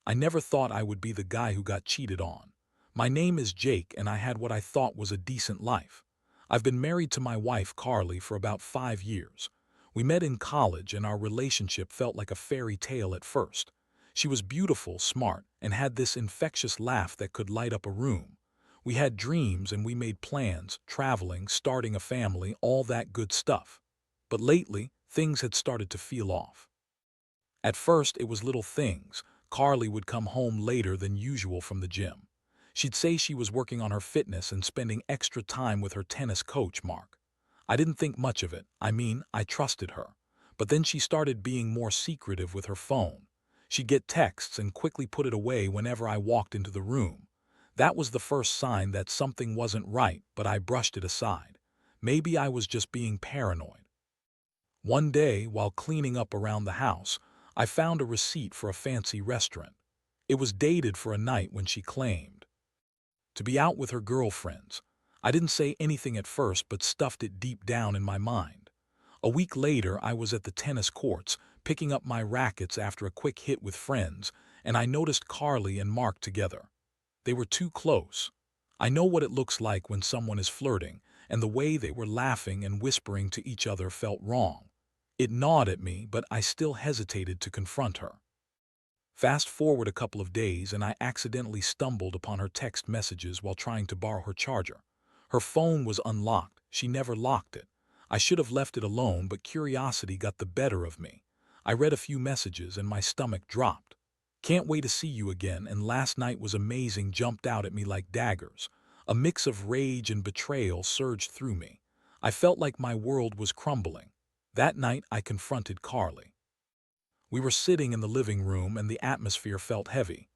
I never thought I would be the guy who got cheated on. My name is Jake, and I had what I thought was a decent life. I've been married to my wife, Carly, for about 5 years. We met in college, and our relationship felt like a fairy tale at first. She was beautiful, smart, and had this infectious laugh that could light up a room. We had dreams and we made plans, traveling, starting a family, all that good stuff. But lately, things had started to feel off. At first, it was little things. Carly would come home later than usual from the gym. She'd say she was working on her fitness and spending extra time with her tennis coach, Mark. I didn't think much of it. I trusted her. But then she started being more secretive with her phone. She'd get texts and quickly put it away whenever I walked into the room. That was the first sign that something wasn't right, but I brushed it aside. Maybe I was just being paranoid. One day, while cleaning up around the house, I found a receipt for a fancy restaurant. It was dated for a night when she claimed to be out with her girlfriends. I didn't say anything at first, but stuffed it deep down in my mind. A week later, I was at the tennis courts, picking up my rackets after a quick hit with friends, and I noticed Carly and Mark together. They were too close. I know what it looks like when someone is flirting, and the way they were laughing and whispering to each other felt wrong. It gnawed at me, but I still hesitated to confront her. Fast forward a couple of days, and I accidentally stumbled upon her text messages while trying to borrow her charger. Her phone was unlocked. She never locked it. I should have left it alone, but curiosity got the better of me. I read a few messages and my stomach dropped. "Can't wait to see you again," and "last night was amazing" jumped out at me like daggers. A mix of rage and betrayal surged through me. I felt like my world was crumbling. That night I confronted Carly. We were sitting in the living room and the atmosphere felt heavy.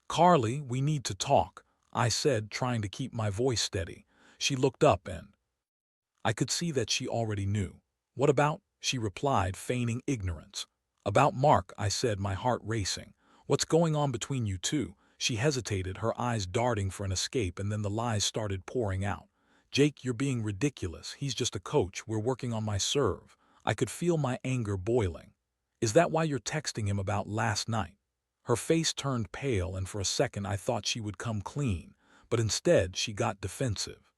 "Carly, we need to talk," I said, trying to keep my voice steady. She looked up and I could see that she already knew. "What about?" she replied, feigning ignorance. "About Mark," I said, my heart racing. "What's going on between you two?" She hesitated, her eyes darting for an escape, and then the lies started pouring out. "Jake, you're being ridiculous. He's just a coach. We're working on my serve." I could feel my anger boiling. "Is that why you're texting him about last night?" Her face turned pale, and for a second I thought she would come clean, but instead she got defensive.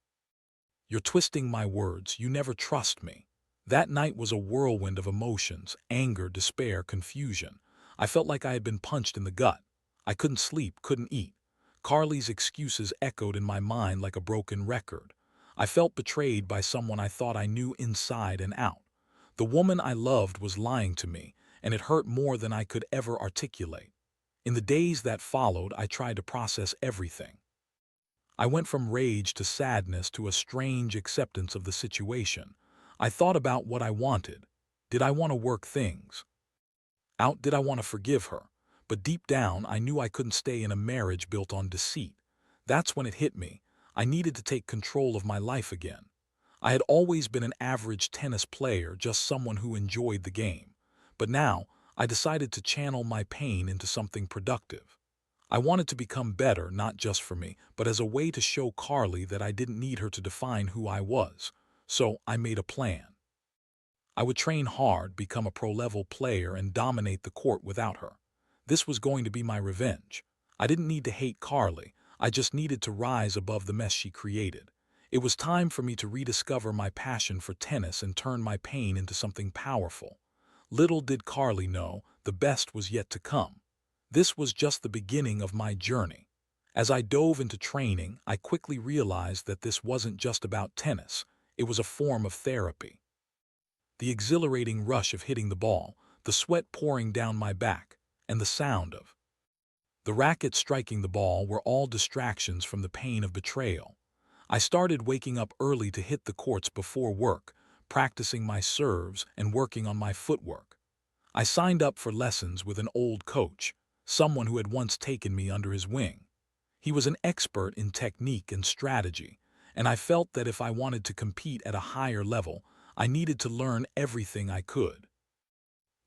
"You're twisting my words. You never trust me." That night was a whirlwind of emotions: anger, despair, confusion. I felt like I had been punched in the gut. I couldn't sleep, couldn't eat. Carly's excuses echoed in my mind like a broken record. I felt betrayed by someone I thought I knew inside and out. The woman I loved was lying to me, and it hurt more than I could ever articulate. In the days that followed, I tried to process everything. I went from rage to sadness to a strange acceptance of the situation. I thought about what I wanted. Did I want to work things out? Did I want to forgive her? But deep down, I knew I couldn't stay in a marriage built on deceit. That's when it hit me. I needed to take control of my life again. I had always been an average tennis player, just someone who enjoyed the game. But now, I decided to channel my pain into something productive. I wanted to become better, not just for me, but as a way to show Carly that I didn't need her to define who I was. So I made a plan. I would train hard, become a pro-level player, and dominate the court without her. This was going to be my revenge. I didn't need to hate Carly. I just needed to rise above the mess she created. It was time for me to rediscover my passion for tennis and turn my pain into something powerful. Little did Carly know, the best was yet to come. This was just the beginning of my journey. As I dove into training, I quickly realized that this wasn't just about tennis. It was a form of therapy. The exhilarating rush of hitting the ball, the sweat pouring down my back, and the sound of the racket striking the ball were all distractions from the pain of betrayal. I started waking up early to hit the courts before work, practicing my serves and working on my footwork. I signed up for lessons with an old coach, someone who had once taken me under his wing. He was an expert in technique and strategy, and I felt that if I wanted to compete at a higher level, I needed to learn everything I could.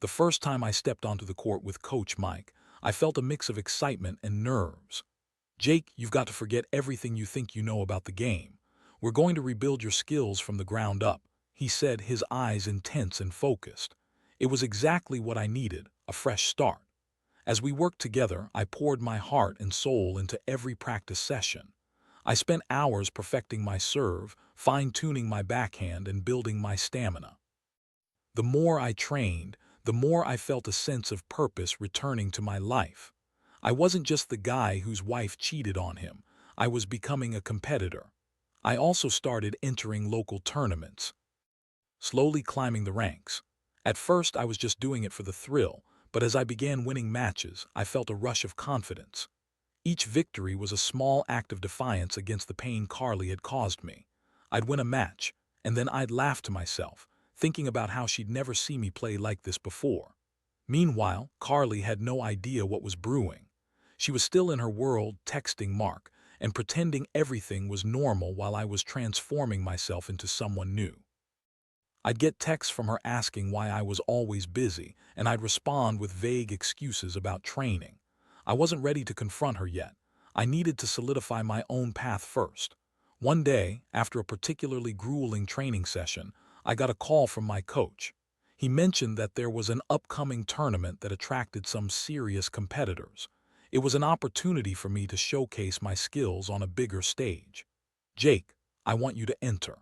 The first time I stepped onto the court with Coach Mike, I felt a mix of excitement and nerves. "Jake, you've got to forget everything you think you know about the game. We're going to rebuild your skills from the ground up," he said, his eyes intense and focused. It was exactly what I needed, a fresh start. As we worked together, I poured my heart and soul into every practice session. I spent hours perfecting my serve, fine-tuning my backhand, and building my stamina. The more I trained, the more I felt a sense of purpose returning to my life. I wasn't just the guy whose wife cheated on him. I was becoming a competitor. I also started entering local tournaments, slowly climbing the ranks. At first, I was just doing it for the thrill, but as I began winning matches, I felt a rush of confidence. Each victory was a small act of defiance against the pain Carly had caused me. I'd win a match, and then I'd laugh to myself, thinking about how she'd never seen me play like this before. Meanwhile, Carly had no idea what was brewing. She was still in her world, texting Mark, and pretending everything was normal while I was transforming myself into someone new. I'd get texts from her asking why I was always busy, and I'd respond with vague excuses about training. I wasn't ready to confront her yet. I needed to solidify my own path first. One day, after a particularly grueling training session, I got a call from my coach. He mentioned that there was an upcoming tournament that attracted some serious competitors. It was an opportunity for me to showcase my skills on a bigger stage. "Jake, I want you to enter.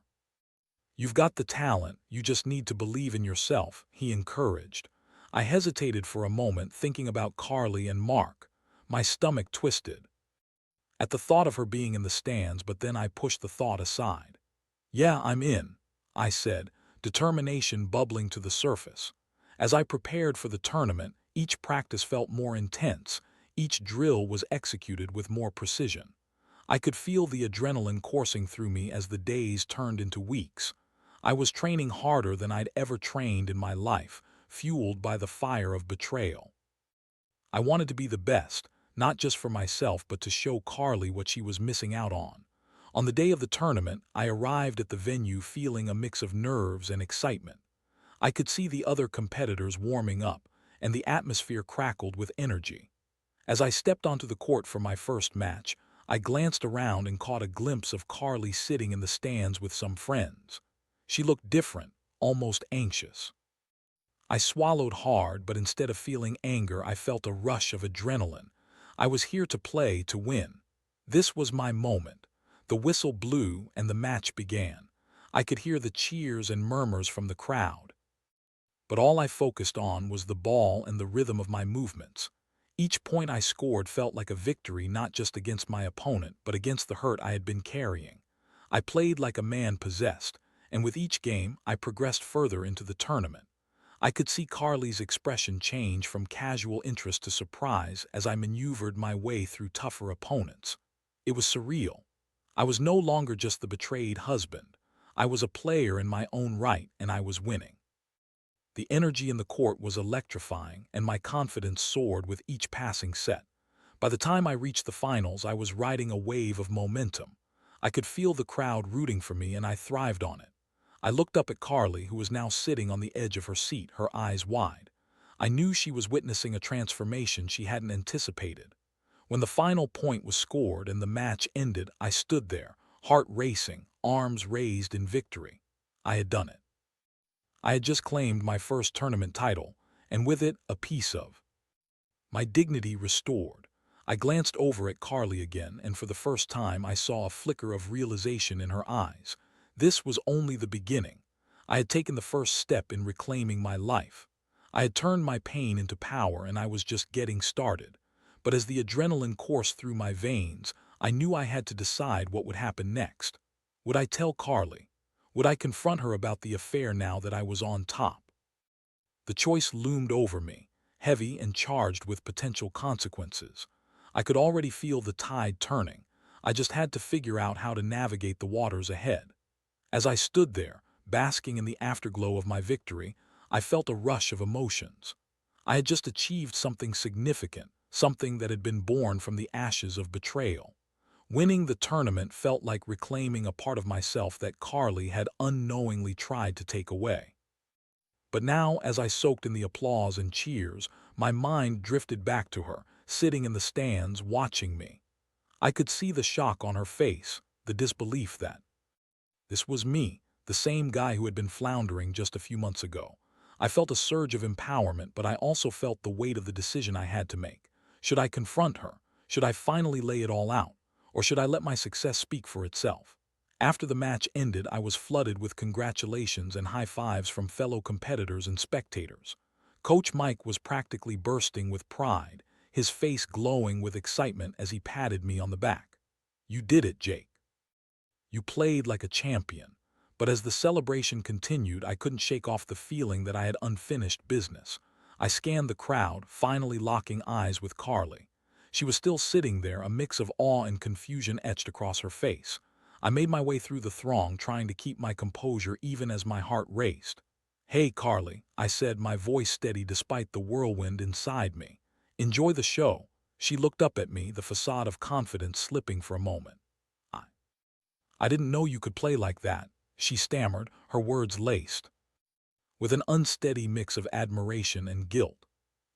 You've got the talent, you just need to believe in yourself," he encouraged. I hesitated for a moment, thinking about Carly and Mark. My stomach twisted at the thought of her being in the stands, but then I pushed the thought aside. "Yeah, I'm in," I said, determination bubbling to the surface. As I prepared for the tournament, each practice felt more intense, each drill was executed with more precision. I could feel the adrenaline coursing through me as the days turned into weeks. I was training harder than I'd ever trained in my life, fueled by the fire of betrayal. I wanted to be the best, not just for myself but to show Carly what she was missing out on. On the day of the tournament, I arrived at the venue feeling a mix of nerves and excitement. I could see the other competitors warming up, and the atmosphere crackled with energy. As I stepped onto the court for my first match, I glanced around and caught a glimpse of Carly sitting in the stands with some friends. She looked different, almost anxious. I swallowed hard, but instead of feeling anger, I felt a rush of adrenaline. I was here to play, to win. This was my moment. The whistle blew and the match began. I could hear the cheers and murmurs from the crowd. But all I focused on was the ball and the rhythm of my movements. Each point I scored felt like a victory, not just against my opponent, but against the hurt I had been carrying. I played like a man possessed, and with each game, I progressed further into the tournament. I could see Carly's expression change from casual interest to surprise as I maneuvered my way through tougher opponents. It was surreal. I was no longer just the betrayed husband. I was a player in my own right, and I was winning. The energy in the court was electrifying, and my confidence soared with each passing set. By the time I reached the finals, I was riding a wave of momentum. I could feel the crowd rooting for me, and I thrived on it. I looked up at Carly, who was now sitting on the edge of her seat, her eyes wide. I knew she was witnessing a transformation she hadn't anticipated. When the final point was scored and the match ended, I stood there, heart racing, arms raised in victory. I had done it. I had just claimed my first tournament title, and with it, a piece of my dignity restored. I glanced over at Carly again, and for the first time I saw a flicker of realization in her eyes. This was only the beginning. I had taken the first step in reclaiming my life. I had turned my pain into power, and I was just getting started. But as the adrenaline coursed through my veins, I knew I had to decide what would happen next. Would I tell Carly? Would I confront her about the affair now that I was on top? The choice loomed over me, heavy and charged with potential consequences. I could already feel the tide turning. I just had to figure out how to navigate the waters ahead. As I stood there, basking in the afterglow of my victory, I felt a rush of emotions. I had just achieved something significant, something that had been born from the ashes of betrayal. Winning the tournament felt like reclaiming a part of myself that Carly had unknowingly tried to take away. But now, as I soaked in the applause and cheers, my mind drifted back to her, sitting in the stands watching me. I could see the shock on her face, the disbelief that this was me, the same guy who had been floundering just a few months ago. I felt a surge of empowerment, but I also felt the weight of the decision I had to make. Should I confront her? Should I finally lay it all out? Or should I let my success speak for itself? After the match ended, I was flooded with congratulations and high fives from fellow competitors and spectators. Coach Mike was practically bursting with pride, his face glowing with excitement as he patted me on the back. "You did it, Jake. You played like a champion." But as the celebration continued, I couldn't shake off the feeling that I had unfinished business. I scanned the crowd, finally locking eyes with Carly. She was still sitting there, a mix of awe and confusion etched across her face. I made my way through the throng, trying to keep my composure even as my heart raced. "Hey, Carly," I said, my voice steady despite the whirlwind inside me. "Enjoy the show." She looked up at me, the facade of confidence slipping for a moment. I, I didn't know you could play like that," she stammered, her words laced with an unsteady mix of admiration and guilt.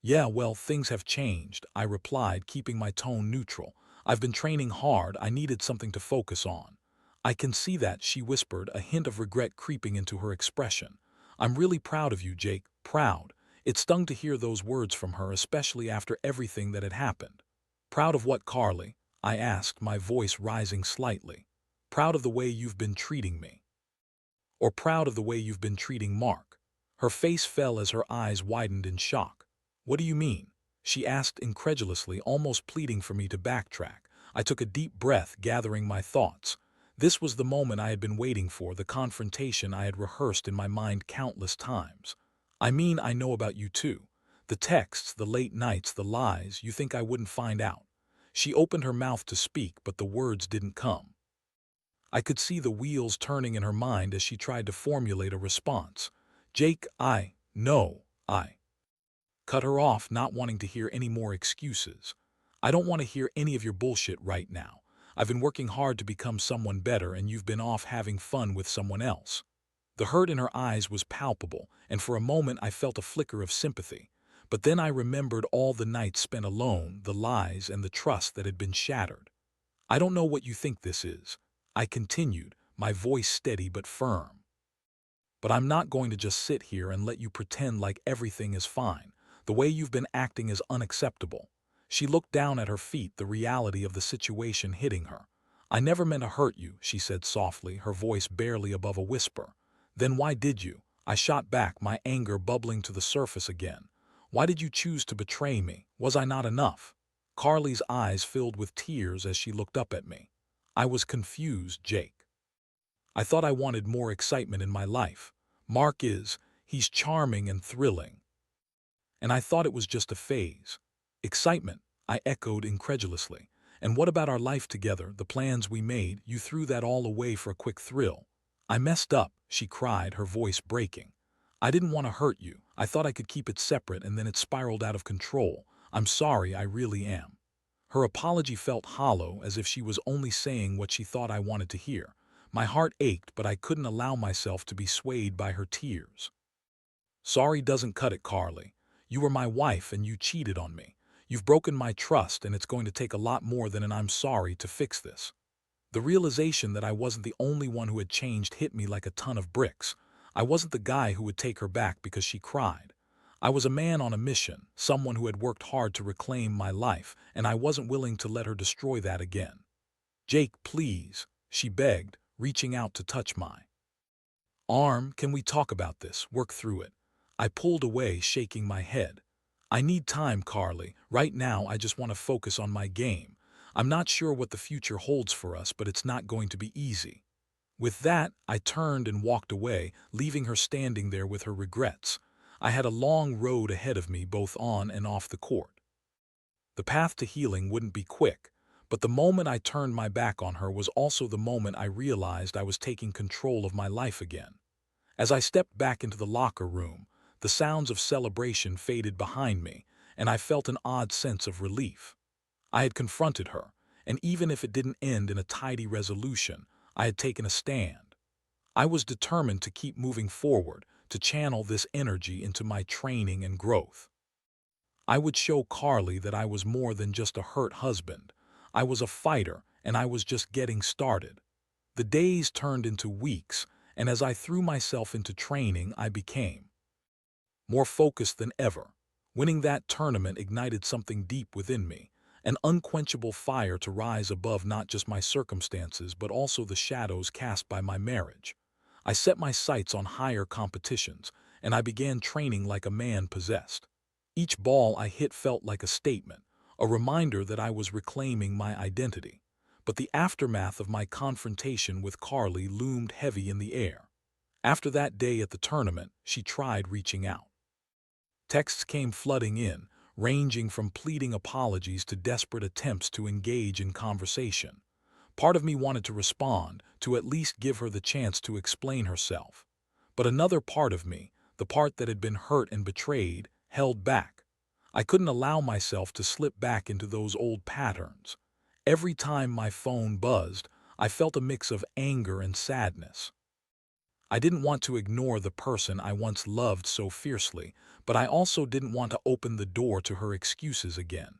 "Yeah, well, things have changed," I replied, keeping my tone neutral. "I've been training hard. I needed something to focus on." "I can see that," she whispered, a hint of regret creeping into her expression. "I'm really proud of you, Jake, proud." It stung to hear those words from her, especially after everything that had happened. "Proud of what, Carly?" I asked, my voice rising slightly. "Proud of the way you've been treating me? Or proud of the way you've been treating Mark?" Her face fell as her eyes widened in shock. "What do you mean?" she asked incredulously, almost pleading for me to backtrack. I took a deep breath, gathering my thoughts. This was the moment I had been waiting for, the confrontation I had rehearsed in my mind countless times. "I mean, I know about you too. The texts, the late nights, the lies. You think I wouldn't find out?" She opened her mouth to speak, but the words didn't come. I could see the wheels turning in her mind as she tried to formulate a response. "Jake, no, I cut her off, not wanting to hear any more excuses. "I don't want to hear any of your bullshit right now. I've been working hard to become someone better, and you've been off having fun with someone else." The hurt in her eyes was palpable, and for a moment I felt a flicker of sympathy. But then I remembered all the nights spent alone, the lies and the trust that had been shattered. "I don't know what you think this is," I continued, my voice steady but firm. "But I'm not going to just sit here and let you pretend like everything is fine. The way you've been acting is unacceptable." She looked down at her feet, the reality of the situation hitting her. "I never meant to hurt you," she said softly, her voice barely above a whisper. "Then why did you?" I shot back, my anger bubbling to the surface again. "Why did you choose to betray me? Was I not enough?" Carly's eyes filled with tears as she looked up at me. "I was confused, Jake. I thought I wanted more excitement in my life. He's charming and thrilling. And I thought it was just a phase." "Excitement," I echoed incredulously. "And what about our life together, the plans we made? You threw that all away for a quick thrill." "I messed up," she cried, her voice breaking. "I didn't want to hurt you. I thought I could keep it separate, and then it spiraled out of control. I'm sorry, I really am." Her apology felt hollow, as if she was only saying what she thought I wanted to hear. My heart ached, but I couldn't allow myself to be swayed by her tears. "Sorry doesn't cut it, Carly. You were my wife and you cheated on me. You've broken my trust, and it's going to take a lot more than an I'm sorry to fix this." The realization that I wasn't the only one who had changed hit me like a ton of bricks. I wasn't the guy who would take her back because she cried. I was a man on a mission, someone who had worked hard to reclaim my life, and I wasn't willing to let her destroy that again. "Jake, please," she begged, reaching out to touch my arm. "Can we talk about this, work through it?" I pulled away, shaking my head. "I need time, Carly. Right now, I just want to focus on my game. I'm not sure what the future holds for us, but it's not going to be easy." With that, I turned and walked away, leaving her standing there with her regrets. I had a long road ahead of me, both on and off the court. The path to healing wouldn't be quick, but the moment I turned my back on her was also the moment I realized I was taking control of my life again. As I stepped back into the locker room, the sounds of celebration faded behind me, and I felt an odd sense of relief. I had confronted her, and even if it didn't end in a tidy resolution, I had taken a stand. I was determined to keep moving forward, to channel this energy into my training and growth. I would show Carly that I was more than just a hurt husband. I was a fighter, and I was just getting started. The days turned into weeks, and as I threw myself into training, I became more focused than ever. Winning that tournament ignited something deep within me, an unquenchable fire to rise above not just my circumstances but also the shadows cast by my marriage. I set my sights on higher competitions, and I began training like a man possessed. Each ball I hit felt like a statement, a reminder that I was reclaiming my identity. But the aftermath of my confrontation with Carly loomed heavy in the air. After that day at the tournament, she tried reaching out. Texts came flooding in, ranging from pleading apologies to desperate attempts to engage in conversation. Part of me wanted to respond, to at least give her the chance to explain herself. But another part of me, the part that had been hurt and betrayed, held back. I couldn't allow myself to slip back into those old patterns. Every time my phone buzzed, I felt a mix of anger and sadness. I didn't want to ignore the person I once loved so fiercely, but I also didn't want to open the door to her excuses again.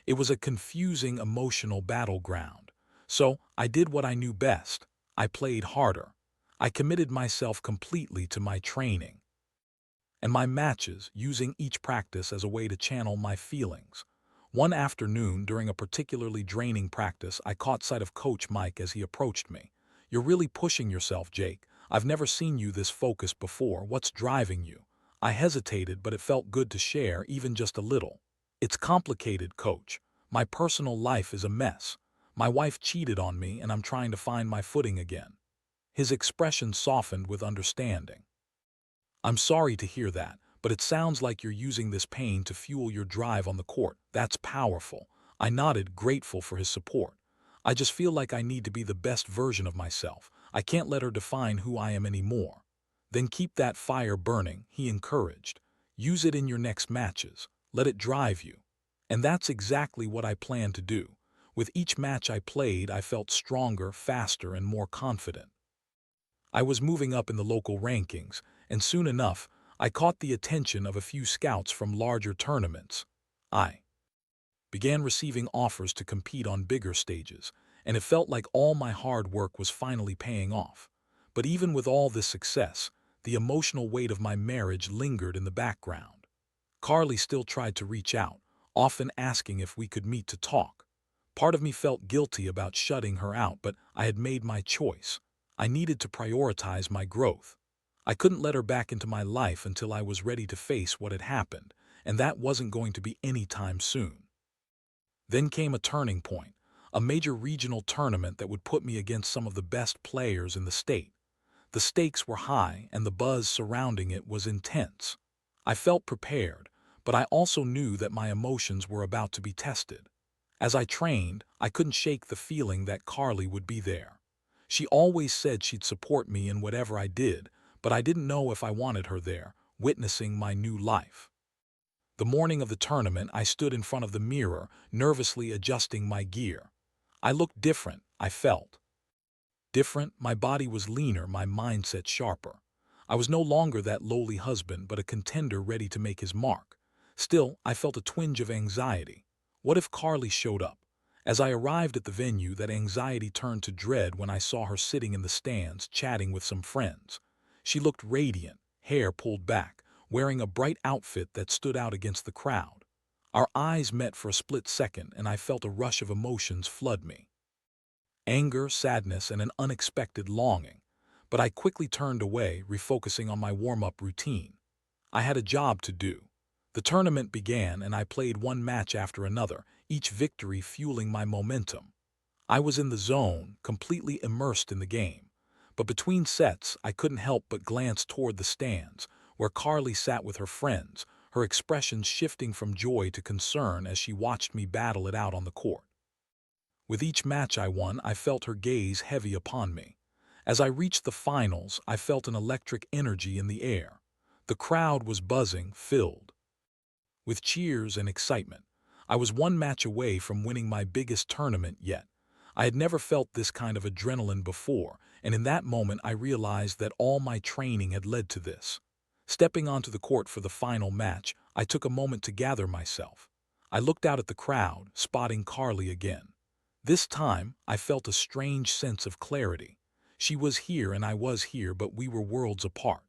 It was a confusing emotional battleground. So I did what I knew best. I played harder. I committed myself completely to my training and my matches, using each practice as a way to channel my feelings. One afternoon, during a particularly draining practice, I caught sight of Coach Mike as he approached me. "You're really pushing yourself, Jake. I've never seen you this focused before. What's driving you?" I hesitated, but it felt good to share, even just a little. "It's complicated, Coach. My personal life is a mess. My wife cheated on me, and I'm trying to find my footing again." His expression softened with understanding. "I'm sorry to hear that, but it sounds like you're using this pain to fuel your drive on the court. That's powerful." I nodded, grateful for his support. "I just feel like I need to be the best version of myself. I can't let her define who I am anymore." "Then keep that fire burning," he encouraged. "Use it in your next matches. Let it drive you." And that's exactly what I planned to do. With each match I played, I felt stronger, faster, and more confident. I was moving up in the local rankings, and soon enough, I caught the attention of a few scouts from larger tournaments. I began receiving offers to compete on bigger stages, and it felt like all my hard work was finally paying off. But even with all this success, the emotional weight of my marriage lingered in the background. Carly still tried to reach out, often asking if we could meet to talk. Part of me felt guilty about shutting her out, but I had made my choice. I needed to prioritize my growth. I couldn't let her back into my life until I was ready to face what had happened, and that wasn't going to be any time soon. Then came a turning point, a major regional tournament that would put me against some of the best players in the state. The stakes were high, and the buzz surrounding it was intense. I felt prepared, but I also knew that my emotions were about to be tested. As I trained, I couldn't shake the feeling that Carly would be there. She always said she'd support me in whatever I did, but I didn't know if I wanted her there, witnessing my new life. The morning of the tournament, I stood in front of the mirror, nervously adjusting my gear. I looked different, I felt. Different, my body was leaner, my mindset sharper. I was no longer that lowly husband, but a contender ready to make his mark. Still, I felt a twinge of anxiety. What if Carly showed up? As I arrived at the venue, that anxiety turned to dread when I saw her sitting in the stands, chatting with some friends. She looked radiant, hair pulled back, wearing a bright outfit that stood out against the crowd. Our eyes met for a split second, and I felt a rush of emotions flood me. Anger, sadness, and an unexpected longing. But I quickly turned away, refocusing on my warm-up routine. I had a job to do. The tournament began, and I played one match after another, each victory fueling my momentum. I was in the zone, completely immersed in the game. But between sets, I couldn't help but glance toward the stands, where Carly sat with her friends, her expressions shifting from joy to concern as she watched me battle it out on the court. With each match I won, I felt her gaze heavy upon me. As I reached the finals, I felt an electric energy in the air. The crowd was buzzing, filled with cheers and excitement. I was one match away from winning my biggest tournament yet. I had never felt this kind of adrenaline before, and in that moment I realized that all my training had led to this. Stepping onto the court for the final match, I took a moment to gather myself. I looked out at the crowd, spotting Carly again. This time, I felt a strange sense of clarity. She was here and I was here, but we were worlds apart.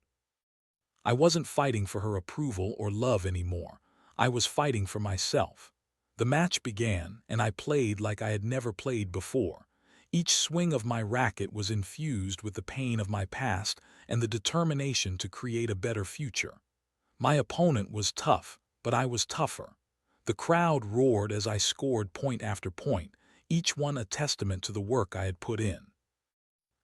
I wasn't fighting for her approval or love anymore. I was fighting for myself. The match began, and I played like I had never played before. Each swing of my racket was infused with the pain of my past and the determination to create a better future. My opponent was tough, but I was tougher. The crowd roared as I scored point after point, each one a testament to the work I had put in.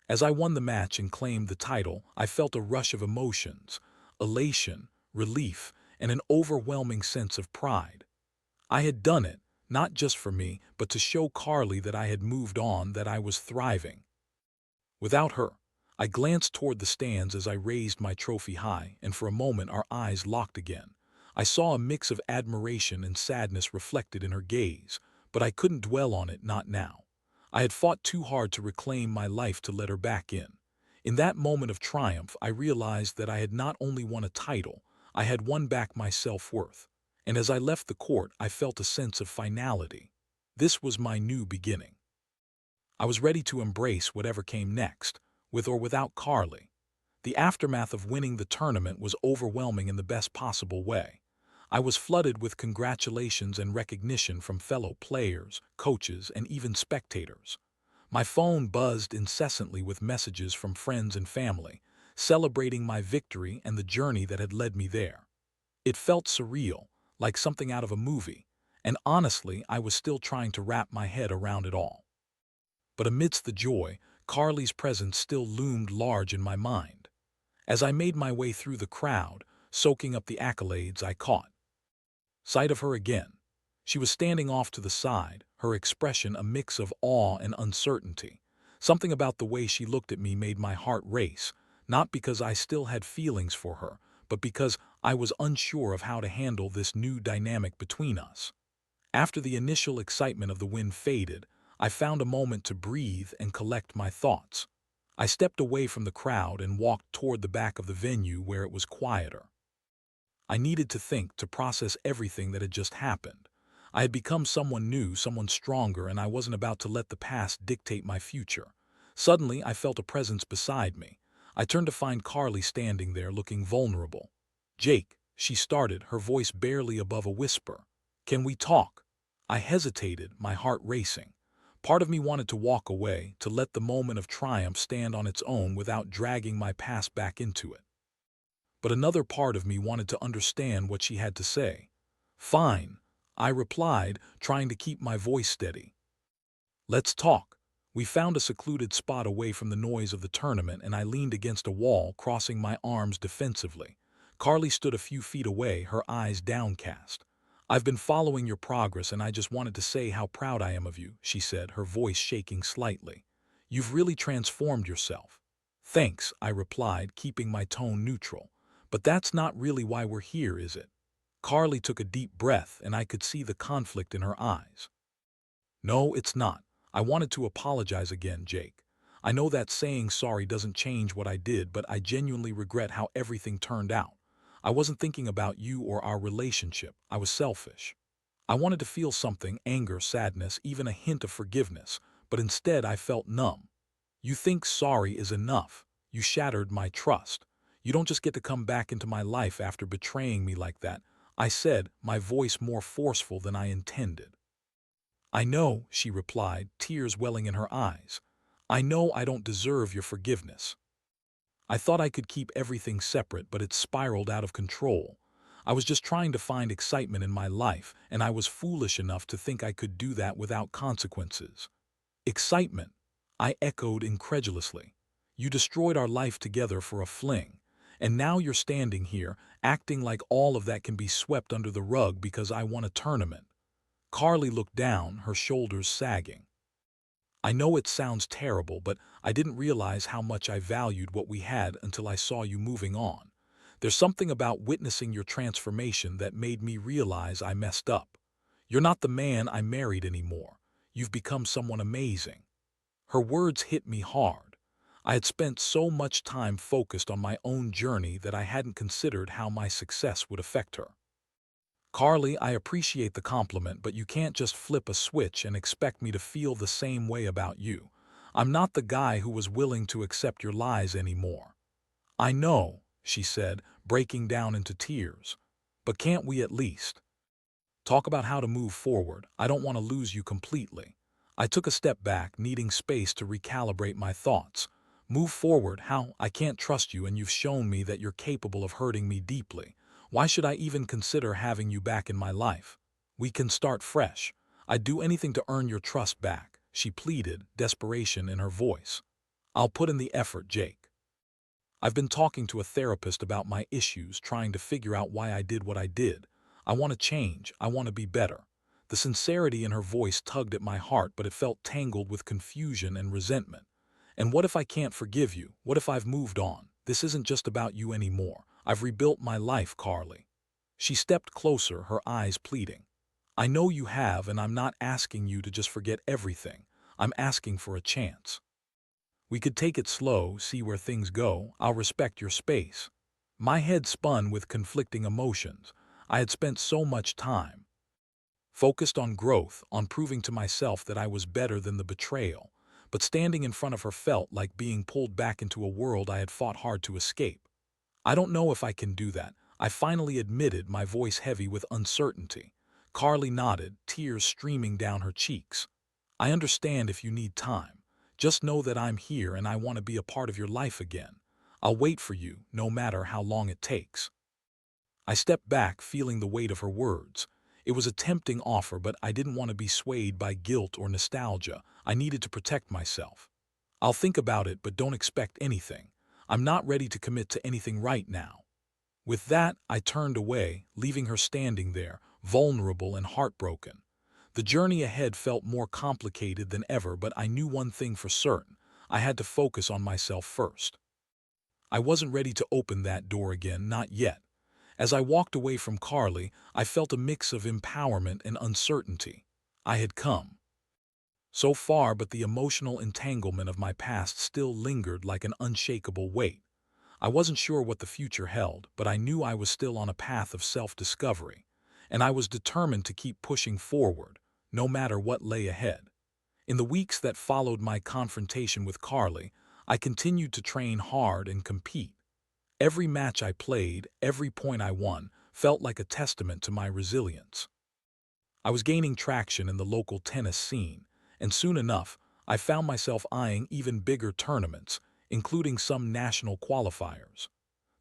As I won the match and claimed the title, I felt a rush of emotions: elation, relief, and an overwhelming sense of pride. I had done it, not just for me, but to show Carly that I had moved on, that I was thriving. Without her, I glanced toward the stands as I raised my trophy high, and for a moment our eyes locked again. I saw a mix of admiration and sadness reflected in her gaze, but I couldn't dwell on it, not now. I had fought too hard to reclaim my life to let her back in. In that moment of triumph, I realized that I had not only won a title, I had won back my self-worth. And as I left the court, I felt a sense of finality. This was my new beginning. I was ready to embrace whatever came next, with or without Carly. The aftermath of winning the tournament was overwhelming in the best possible way. I was flooded with congratulations and recognition from fellow players, coaches, and even spectators. My phone buzzed incessantly with messages from friends and family, celebrating my victory and the journey that had led me there. It felt surreal, like something out of a movie, and honestly, I was still trying to wrap my head around it all. But amidst the joy, Carly's presence still loomed large in my mind. As I made my way through the crowd, soaking up the accolades, I caught sight of her again. She was standing off to the side, her expression a mix of awe and uncertainty. Something about the way she looked at me made my heart race, not because I still had feelings for her, but because I was unsure of how to handle this new dynamic between us. After the initial excitement of the win faded, I found a moment to breathe and collect my thoughts. I stepped away from the crowd and walked toward the back of the venue where it was quieter. I needed to think, to process everything that had just happened. I had become someone new, someone stronger, and I wasn't about to let the past dictate my future. Suddenly, I felt a presence beside me. I turned to find Carly standing there, looking vulnerable. "Jake," she started, her voice barely above a whisper. "Can we talk?" I hesitated, my heart racing. Part of me wanted to walk away, to let the moment of triumph stand on its own without dragging my past back into it. But another part of me wanted to understand what she had to say. "Fine," I replied, trying to keep my voice steady. "Let's talk." We found a secluded spot away from the noise of the tournament, and I leaned against a wall, crossing my arms defensively. Carly stood a few feet away, her eyes downcast. "I've been following your progress, and I just wanted to say how proud I am of you," she said, her voice shaking slightly. "You've really transformed yourself." "Thanks," I replied, keeping my tone neutral. "But that's not really why we're here, is it?" Carly took a deep breath, and I could see the conflict in her eyes. "No, it's not. I wanted to apologize again, Jake. I know that saying sorry doesn't change what I did, but I genuinely regret how everything turned out. I wasn't thinking about you or our relationship. I was selfish. I wanted to feel something: anger, sadness, even a hint of forgiveness, but instead I felt numb. You think sorry is enough. You shattered my trust. You don't just get to come back into my life after betraying me like that," I said, my voice more forceful than I intended. "I know," she replied, tears welling in her eyes. "I know I don't deserve your forgiveness. I thought I could keep everything separate, but it spiraled out of control. I was just trying to find excitement in my life, and I was foolish enough to think I could do that without consequences." "Excitement?" I echoed incredulously. "You destroyed our life together for a fling, and now you're standing here, acting like all of that can be swept under the rug because I won a tournament." Carly looked down, her shoulders sagging. "I know it sounds terrible, but I didn't realize how much I valued what we had until I saw you moving on. There's something about witnessing your transformation that made me realize I messed up. You're not the man I married anymore. You've become someone amazing." Her words hit me hard. I had spent so much time focused on my own journey that I hadn't considered how my success would affect her. "Carly, I appreciate the compliment, but you can't just flip a switch and expect me to feel the same way about you. I'm not the guy who was willing to accept your lies anymore." "I know," she said, breaking down into tears. But can't we at least talk about how to move forward? I don't want to lose you completely. I took a step back, needing space to recalibrate my thoughts. Move forward? How? I can't trust you, and you've shown me that you're capable of hurting me deeply. Why should I even consider having you back in my life? We can start fresh. I'd do anything to earn your trust back, she pleaded, desperation in her voice. I'll put in the effort, Jake. I've been talking to a therapist about my issues, trying to figure out why I did what I did. I want to change. I want to be better. The sincerity in her voice tugged at my heart, but it felt tangled with confusion and resentment. And what if I can't forgive you? What if I've moved on? This isn't just about you anymore. I've rebuilt my life, Carly. She stepped closer, her eyes pleading. I know you have, and I'm not asking you to just forget everything. I'm asking for a chance. We could take it slow, see where things go. I'll respect your space. My head spun with conflicting emotions. I had spent so much time focused on growth, on proving to myself that I was better than the betrayal, but standing in front of her felt like being pulled back into a world I had fought hard to escape. I don't know if I can do that, I finally admitted, my voice heavy with uncertainty. Carly nodded, tears streaming down her cheeks. I understand if you need time. Just know that I'm here and I want to be a part of your life again. I'll wait for you, no matter how long it takes. I stepped back, feeling the weight of her words. It was a tempting offer, but I didn't want to be swayed by guilt or nostalgia. I needed to protect myself. I'll think about it, but don't expect anything. I'm not ready to commit to anything right now. With that, I turned away, leaving her standing there, vulnerable and heartbroken. The journey ahead felt more complicated than ever, but I knew one thing for certain. I had to focus on myself first. I wasn't ready to open that door again, not yet. As I walked away from Carly, I felt a mix of empowerment and uncertainty. I had come so far, but the emotional entanglement of my past still lingered like an unshakable weight. I wasn't sure what the future held, but I knew I was still on a path of self-discovery, and I was determined to keep pushing forward, no matter what lay ahead. In the weeks that followed my confrontation with Carly, I continued to train hard and compete. Every match I played, every point I won, felt like a testament to my resilience. I was gaining traction in the local tennis scene, and soon enough, I found myself eyeing even bigger tournaments, including some national qualifiers.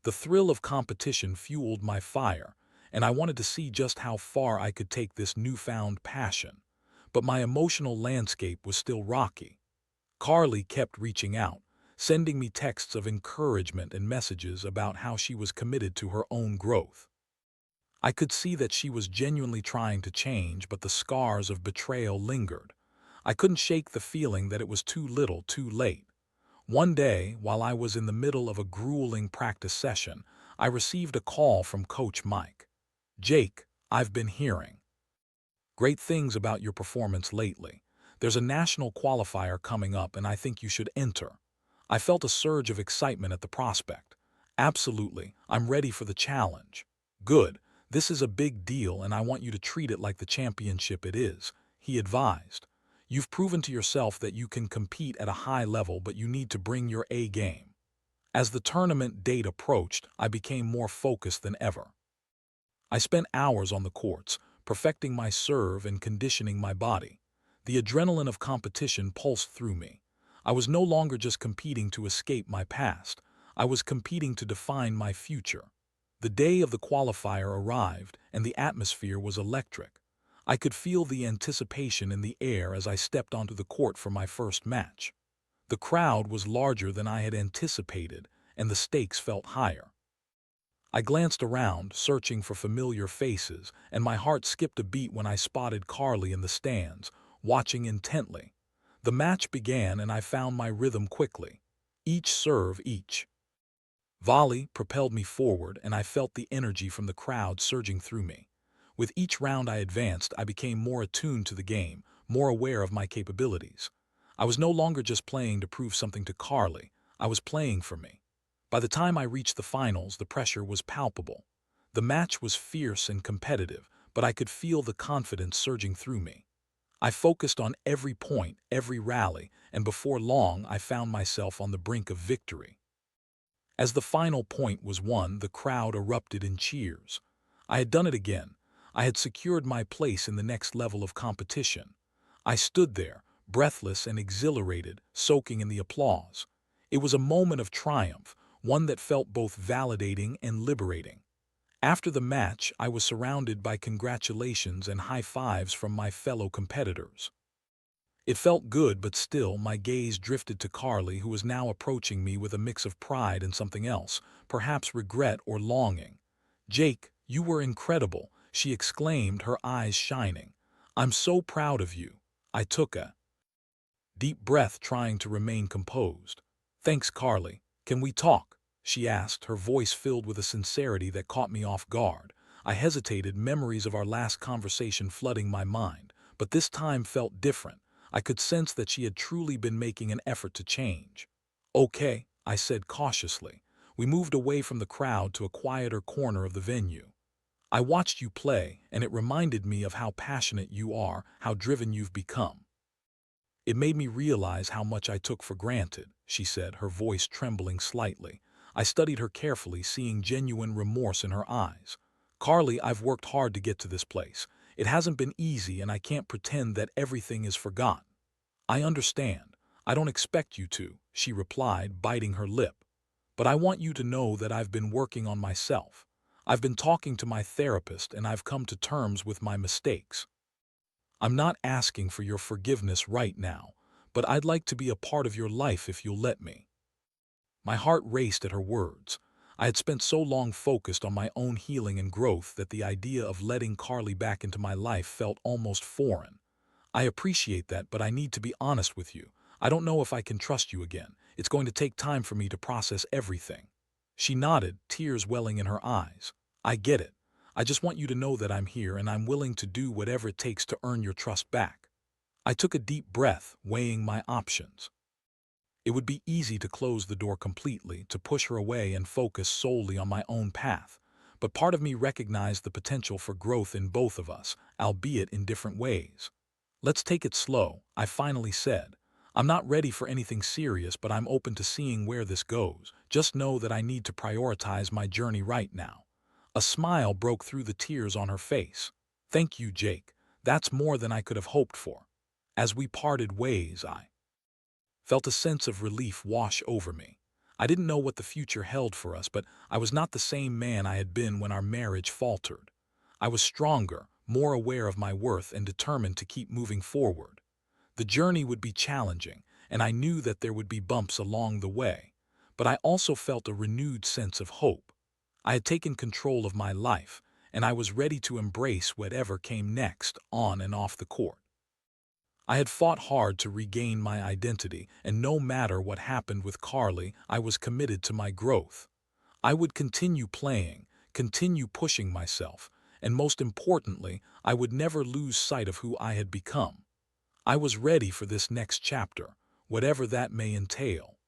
The thrill of competition fueled my fire, and I wanted to see just how far I could take this newfound passion. But my emotional landscape was still rocky. Carly kept reaching out, sending me texts of encouragement and messages about how she was committed to her own growth. I could see that she was genuinely trying to change, but the scars of betrayal lingered. I couldn't shake the feeling that it was too little, too late. One day, while I was in the middle of a grueling practice session, I received a call from Coach Mike. Jake, I've been hearing great things about your performance lately. There's a national qualifier coming up and I think you should enter. I felt a surge of excitement at the prospect. Absolutely, I'm ready for the challenge. Good, this is a big deal and I want you to treat it like the championship it is, he advised. You've proven to yourself that you can compete at a high level, but you need to bring your A game. As the tournament date approached, I became more focused than ever. I spent hours on the courts, perfecting my serve and conditioning my body. The adrenaline of competition pulsed through me. I was no longer just competing to escape my past. I was competing to define my future. The day of the qualifier arrived, and the atmosphere was electric. I could feel the anticipation in the air as I stepped onto the court for my first match. The crowd was larger than I had anticipated, and the stakes felt higher. I glanced around, searching for familiar faces, and my heart skipped a beat when I spotted Carly in the stands, watching intently. The match began and I found my rhythm quickly. Each serve, each volley propelled me forward, and I felt the energy from the crowd surging through me. With each round I advanced, I became more attuned to the game, more aware of my capabilities. I was no longer just playing to prove something to Carly, I was playing for me. By the time I reached the finals, the pressure was palpable. The match was fierce and competitive, but I could feel the confidence surging through me. I focused on every point, every rally, and before long I found myself on the brink of victory. As the final point was won, the crowd erupted in cheers. I had done it again. I had secured my place in the next level of competition. I stood there, breathless and exhilarated, soaking in the applause. It was a moment of triumph, one that felt both validating and liberating. After the match, I was surrounded by congratulations and high fives from my fellow competitors. It felt good, but still, my gaze drifted to Carly, who was now approaching me with a mix of pride and something else, perhaps regret or longing. "Jake, you were incredible," she exclaimed, her eyes shining. "I'm so proud of you." I took a deep breath, trying to remain composed. "Thanks, Carly. Can we talk?" she asked, her voice filled with a sincerity that caught me off guard. I hesitated, memories of our last conversation flooding my mind, but this time felt different. I could sense that she had truly been making an effort to change. "Okay," I said cautiously. We moved away from the crowd to a quieter corner of the venue. "I watched you play, and it reminded me of how passionate you are, how driven you've become. It made me realize how much I took for granted," she said, her voice trembling slightly. I studied her carefully, seeing genuine remorse in her eyes. "Carly, I've worked hard to get to this place. It hasn't been easy, and I can't pretend that everything is forgotten." "I understand. I don't expect you to," she replied, biting her lip. "But I want you to know that I've been working on myself. I've been talking to my therapist, and I've come to terms with my mistakes. I'm not asking for your forgiveness right now, but I'd like to be a part of your life if you'll let me." My heart raced at her words. I had spent so long focused on my own healing and growth that the idea of letting Carly back into my life felt almost foreign. "I appreciate that, but I need to be honest with you. I don't know if I can trust you again. It's going to take time for me to process everything." She nodded, tears welling in her eyes. "I get it. I just want you to know that I'm here and I'm willing to do whatever it takes to earn your trust back." I took a deep breath, weighing my options. It would be easy to close the door completely, to push her away and focus solely on my own path. But part of me recognized the potential for growth in both of us, albeit in different ways. "Let's take it slow," I finally said. "I'm not ready for anything serious, but I'm open to seeing where this goes. Just know that I need to prioritize my journey right now." A smile broke through the tears on her face. "Thank you, Jake. That's more than I could have hoped for." As we parted ways, I felt a sense of relief wash over me. I didn't know what the future held for us, but I was not the same man I had been when our marriage faltered. I was stronger, more aware of my worth, and determined to keep moving forward. The journey would be challenging, and I knew that there would be bumps along the way, but I also felt a renewed sense of hope. I had taken control of my life, and I was ready to embrace whatever came next, on and off the court. I had fought hard to regain my identity, and no matter what happened with Carly, I was committed to my growth. I would continue playing, continue pushing myself, and most importantly, I would never lose sight of who I had become. I was ready for this next chapter, whatever that may entail.